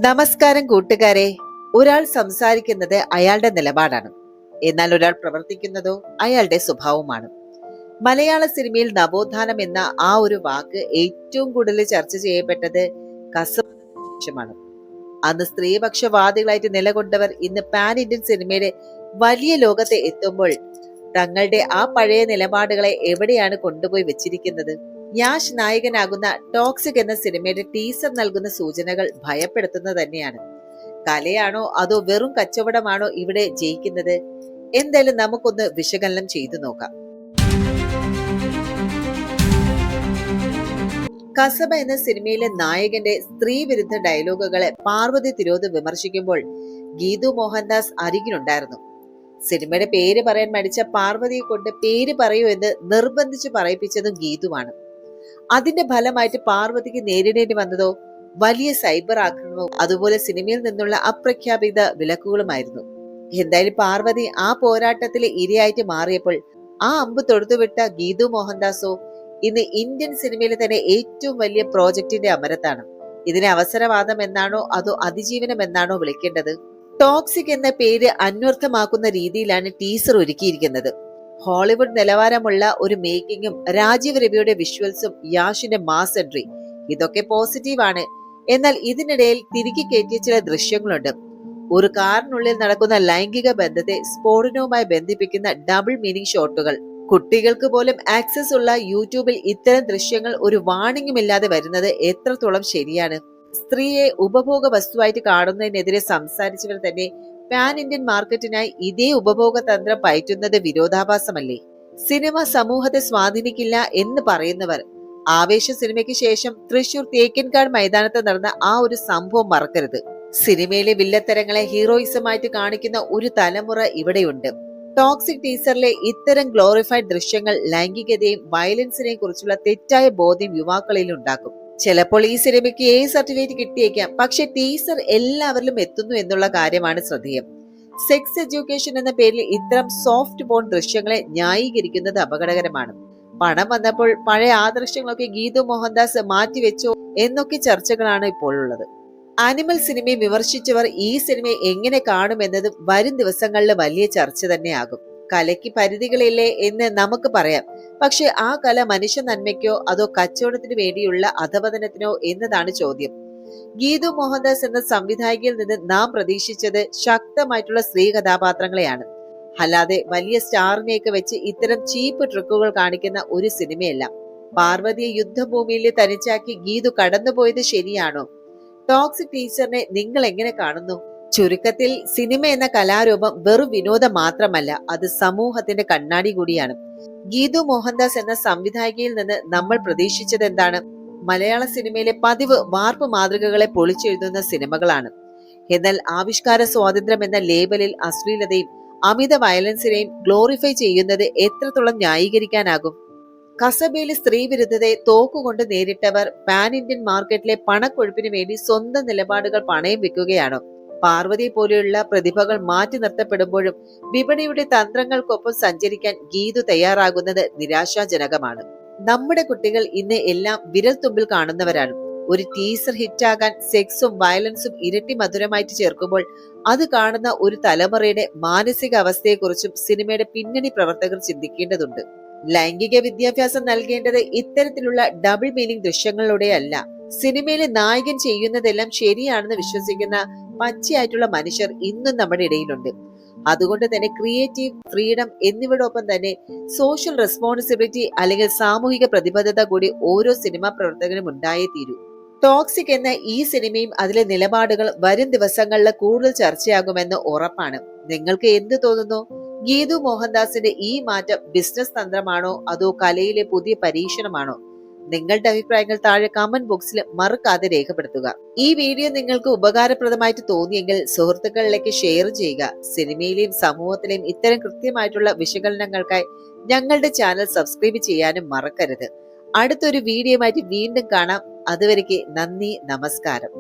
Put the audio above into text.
നമസ്കാരം കൂട്ടുകാരെ. ഒരാൾ സംസാരിക്കുന്നത് അയാളുടെ നിലപാടാണ്, എന്നാൽ ഒരാൾ പ്രവർത്തിക്കുന്നതോ അയാളുടെ സ്വഭാവമാണ്. മലയാള സിനിമയിൽ നവോത്ഥാനം എന്ന ആ ഒരു വാക്ക് ഏറ്റവും കൂടുതൽ ചർച്ച ചെയ്യപ്പെട്ടത് കസബാണ്. അന്ന് സ്ത്രീപക്ഷവാദികളായിട്ട് നിലകൊണ്ടവർ ഇന്ന് പാൻ ഇന്ത്യൻ സിനിമയുടെ വലിയ ലോകത്തെ എത്തുമ്പോൾ തങ്ങളുടെ ആ പഴയ നിലപാടുകളെ എവിടെയാണ് കൊണ്ടുപോയി വെച്ചിരിക്കുന്നത്? യാഷ് നായകനാകുന്ന ടോക്സിക് എന്ന സിനിമയുടെ ടീസർ നൽകുന്ന സൂചനകൾ ഭയപ്പെടുത്തുന്നത് തന്നെയാണ്. കലയാണോ അതോ വെറും കച്ചവടമാണോ ഇവിടെ ജയിക്കുന്നത്? എന്തായാലും നമുക്കൊന്ന് വിശകലനം ചെയ്തു നോക്കാം. കസബ എന്ന സിനിമയിലെ നായകന്റെ സ്ത്രീ വിരുദ്ധ ഡയലോഗുകളെ പാർവതി തിരോധ് വിമർശിക്കുമ്പോൾ ഗീതു മോഹൻദാസ് അരികിലുണ്ടായിരുന്നു. സിനിമയുടെ പേര് പറയാൻ മടിച്ച പാർവതിയെ കൊണ്ട് പേര് പറയൂ എന്ന് നിർബന്ധിച്ചു പറയിപ്പിച്ചതും ഗീതുവാണ്. അതിന്റെ ഫലമായിട്ട് പാർവതിക്ക് നേരിടേണ്ടി വന്നതോ വലിയ സൈബർ ആക്രമണവും അതുപോലെ സിനിമയിൽ നിന്നുള്ള അപ്രഖ്യാപിത വിലക്കുകളുമായിരുന്നു. എന്തായാലും പാർവതി ആ പോരാട്ടത്തിലെ ഇരയായിട്ട് മാറിയപ്പോൾ ആ അമ്പ് തൊടുത്തുവിട്ട ഗീതു മോഹൻദാസോ ഇന്ന് ഇന്ത്യൻ സിനിമയിലെ തന്നെ ഏറ്റവും വലിയ പ്രോജക്റ്റിന്റെ അമരത്താണ്. ഇതിനെ അവസരവാദം എന്നാണോ അതോ അതിജീവനം എന്നാണോ വിളിക്കേണ്ടത്? ടോക്സിക് എന്ന പേര് അന്വർത്ഥമാക്കുന്ന രീതിയിലാണ് ടീസർ ഒരുക്കിയിരിക്കുന്നത്. ഹോളിവുഡ് നിലവാരമുള്ള ഒരു മേക്കിങ്ങും രാജീവ് രവിയുടെ വിഷ്വൽസും യാഷിന്റെ മാസ് എൻട്രി, ഇതൊക്കെ പോസിറ്റീവാണ്. എന്നാൽ ഇതിനിടയിൽ തിരികെ കയറ്റിയ ചില ദൃശ്യങ്ങളുണ്ട്. ഒരു കാറിനുള്ളിൽ നടക്കുന്ന ലൈംഗിക ബന്ധത്തെ സ്ഫോടനവുമായി ബന്ധിപ്പിക്കുന്ന ഡബിൾ മീനിങ് ഷോട്ടുകൾ. കുട്ടികൾക്ക് പോലും ആക്സസ് ഉള്ള യൂട്യൂബിൽ ഇത്തരം ദൃശ്യങ്ങൾ ഒരു വാണിംഗും ഇല്ലാതെ വരുന്നത് എത്രത്തോളം ശരിയാണ്? സ്ത്രീയെ ഉപഭോഗ വസ്തുവായിട്ട് കാണുന്നതിനെതിരെ സംസാരിച്ചവർ തന്നെ പാൻ ഇന്ത്യൻ മാർക്കറ്റിനായി ഇതേ ഉപഭോഗ തന്ത്രം പയറ്റുന്നത് വിരോധാഭാസമല്ലേ? സിനിമ സമൂഹത്തെ സ്വാധീനിക്കില്ല എന്ന് പറയുന്നവർ ആവേശ സിനിമയ്ക്ക് ശേഷം തൃശൂർ തേക്കിൻകാട് മൈതാനത്ത് നടന്ന ആ ഒരു സംഭവം മറക്കരുത്. സിനിമയിലെ വില്ലത്തരങ്ങളെ ഹീറോയിസമായിട്ട് കാണിക്കുന്ന ഒരു തലമുറ ഇവിടെയുണ്ട്. ടോക്സിക് ടീസറിലെ ഇത്തരം ഗ്ലോറിഫൈഡ് ദൃശ്യങ്ങൾ ലൈംഗികതയും വയലൻസിനെയും കുറിച്ചുള്ള തെറ്റായ ബോധ്യം യുവാക്കളിൽ ഉണ്ടാക്കും. ചിലപ്പോൾ ഈ സിനിമയ്ക്ക് സർട്ടിഫിക്കറ്റ് കിട്ടിയേക്കാം, പക്ഷെ ടീസർ എല്ലാവരിലും എത്തുന്നു എന്നുള്ള കാര്യമാണ് ശ്രദ്ധേയം. സെക്സ് എഡ്യൂക്കേഷൻ എന്ന പേരിൽ ഇത്തരം സോഫ്റ്റ് പോൺ ദൃശ്യങ്ങളെ ന്യായീകരിക്കുന്നത് അപകടകരമാണ്. പണം വന്നപ്പോൾ പഴയ ആദർശങ്ങളൊക്കെ ഗീതു മോഹൻദാസ് മാറ്റിവെച്ചോ എന്നൊക്കെ ചർച്ചകളാണ് ഇപ്പോൾ ഉള്ളത്. ആനിമൽ സിനിമയെ വിമർശിച്ചവർ ഈ സിനിമയെ എങ്ങനെ കാണുമെന്നതും വരും ദിവസങ്ങളിൽ വലിയ ചർച്ച തന്നെയാകും. കലയ്ക്ക് പരിധികളില്ലേ എന്ന് നമുക്ക് പറയാം, പക്ഷെ ആ കല മനുഷ്യ നന്മയ്ക്കോ അതോ കച്ചവടത്തിന് വേണ്ടിയുള്ള അധപതനത്തിനോ എന്നതാണ് ചോദ്യം. ഗീതു മോഹൻദാസ് എന്ന സംവിധായകയിൽ നിന്ന് നാം പ്രതീക്ഷിച്ചത് ശക്തമായിട്ടുള്ള സ്ത്രീ കഥാപാത്രങ്ങളെയാണ്, അല്ലാതെ വലിയ സ്റ്റാറിനെയൊക്കെ വെച്ച് ഇത്തരം ചീപ്പ് ട്രിക്കുകൾ കാണിക്കുന്ന ഒരു സിനിമയല്ല. പാർവതിയെ യുദ്ധഭൂമിയിൽ തനിച്ചാക്കി ഗീതു കടന്നുപോയത് ശരിയാണോ? ടോക്സിക് ടീച്ചറിനെ നിങ്ങൾ എങ്ങനെ കാണുന്നു? ചുരുക്കത്തിൽ സിനിമ എന്ന കലാരൂപം വെറും വിനോദം മാത്രമല്ല, അത് സമൂഹത്തിന്റെ കണ്ണാടി കൂടിയാണ്. ഗീതു മോഹൻദാസ് എന്ന സംവിധായകയിൽ നിന്ന് നമ്മൾ പ്രതീക്ഷിച്ചത് എന്താണ്? മലയാള സിനിമയിലെ പതിവ് വാർപ്പ് മാതൃകകളെ പൊളിച്ചെഴുതുന്ന സിനിമകളാണ്. എന്നാൽ ആവിഷ്കാര സ്വാതന്ത്ര്യം എന്ന ലേബലിൽ അശ്ലീലതയും അമിത വയലൻസിനെയും ഗ്ലോറിഫൈ ചെയ്യുന്നത് എത്രത്തോളം ന്യായീകരിക്കാനാകും? കസബയിലെ സ്ത്രീ വിരുദ്ധതയെ തോക്കുകൊണ്ട് നേരിട്ടവർ പാൻ ഇന്ത്യൻ മാർക്കറ്റിലെ പണക്കൊഴുപ്പിന് വേണ്ടി സ്വന്തം നിലപാടുകൾ പണയം വെക്കുകയാണോ? പാർവതി പോലെയുള്ള പ്രതിഭകൾ മാറ്റി നിർത്തപ്പെടുമ്പോഴും വിപണിയുടെ തന്ത്രങ്ങൾക്കൊപ്പം സഞ്ചരിക്കാൻ ഗീതു തയ്യാറാകുന്നത് നിരാശാജനകമാണ്. നമ്മുടെ കുട്ടികൾ ഇന്ന് എല്ലാം വിരൽ തുമ്പിൽ കാണുന്നവരാണ്. ഒരു ടീസർ ഹിറ്റാകാൻ സെക്സും വയലൻസും ഇരട്ടി മധുരമായിട്ട് ചേർക്കുമ്പോൾ അത് കാണുന്ന ഒരു തലമുറയുടെ മാനസിക അവസ്ഥയെക്കുറിച്ചും സിനിമയുടെ പിന്നണി പ്രവർത്തകർ ചിന്തിക്കേണ്ടതുണ്ട്. ലൈംഗിക വിദ്യാഭ്യാസം നൽകേണ്ടത് ഇത്തരത്തിലുള്ള ഡബിൾ മീനിങ് ദൃശ്യങ്ങളിലൂടെയല്ല. സിനിമയിലെ നായകൻ ചെയ്യുന്നതെല്ലാം ശരിയാണെന്ന് വിശ്വസിക്കുന്ന പച്ചയായിട്ടുള്ള മനുഷ്യർ ഇന്നും നമ്മുടെ ഇടയിലുണ്ട്. അതുകൊണ്ട് തന്നെ ക്രിയേറ്റീവ് ഫ്രീഡം എന്നിവയോടൊപ്പം തന്നെ സോഷ്യൽ റെസ്പോൺസിബിലിറ്റി അല്ലെങ്കിൽ സാമൂഹിക പ്രതിബദ്ധത കൂടി ഓരോ സിനിമാ പ്രവർത്തകനും ഉണ്ടായേ തീരൂ. ടോക്സിക് എന്ന ഈ സിനിമയും അതിലെ നിലപാടുകൾ വരും ദിവസങ്ങളിൽ കൂടുതൽ ചർച്ചയാകുമെന്ന് ഉറപ്പാണ്. നിങ്ങൾക്ക് എന്ത് തോന്നുന്നു? ഗീതു മോഹൻദാസിന്റെ ഈ മാറ്റം ബിസിനസ് തന്ത്രമാണോ അതോ കലയിലെ പുതിയ പരീക്ഷണമാണോ? നിങ്ങളുടെ അഭിപ്രായങ്ങൾ താഴെ കമന്റ് ബോക്സിൽ മറക്കാതെ രേഖപ്പെടുത്തുക. ഈ വീഡിയോ നിങ്ങൾക്ക് ഉപകാരപ്രദമായിട്ട് തോന്നിയെങ്കിൽ സുഹൃത്തുക്കളിലേക്ക് ഷെയർ ചെയ്യുക. സിനിമയിലെയും സമൂഹത്തിലെയും ഇത്തരം കൃത്യമായിട്ടുള്ള വിശകലനങ്ങൾക്കായി ഞങ്ങളുടെ ചാനൽ സബ്സ്ക്രൈബ് ചെയ്യാനും മറക്കരുത്. അടുത്തൊരു വീഡിയോയുമായിട്ട് വീണ്ടും കാണാം. അതുവരേക്ക് നന്ദി, നമസ്കാരം.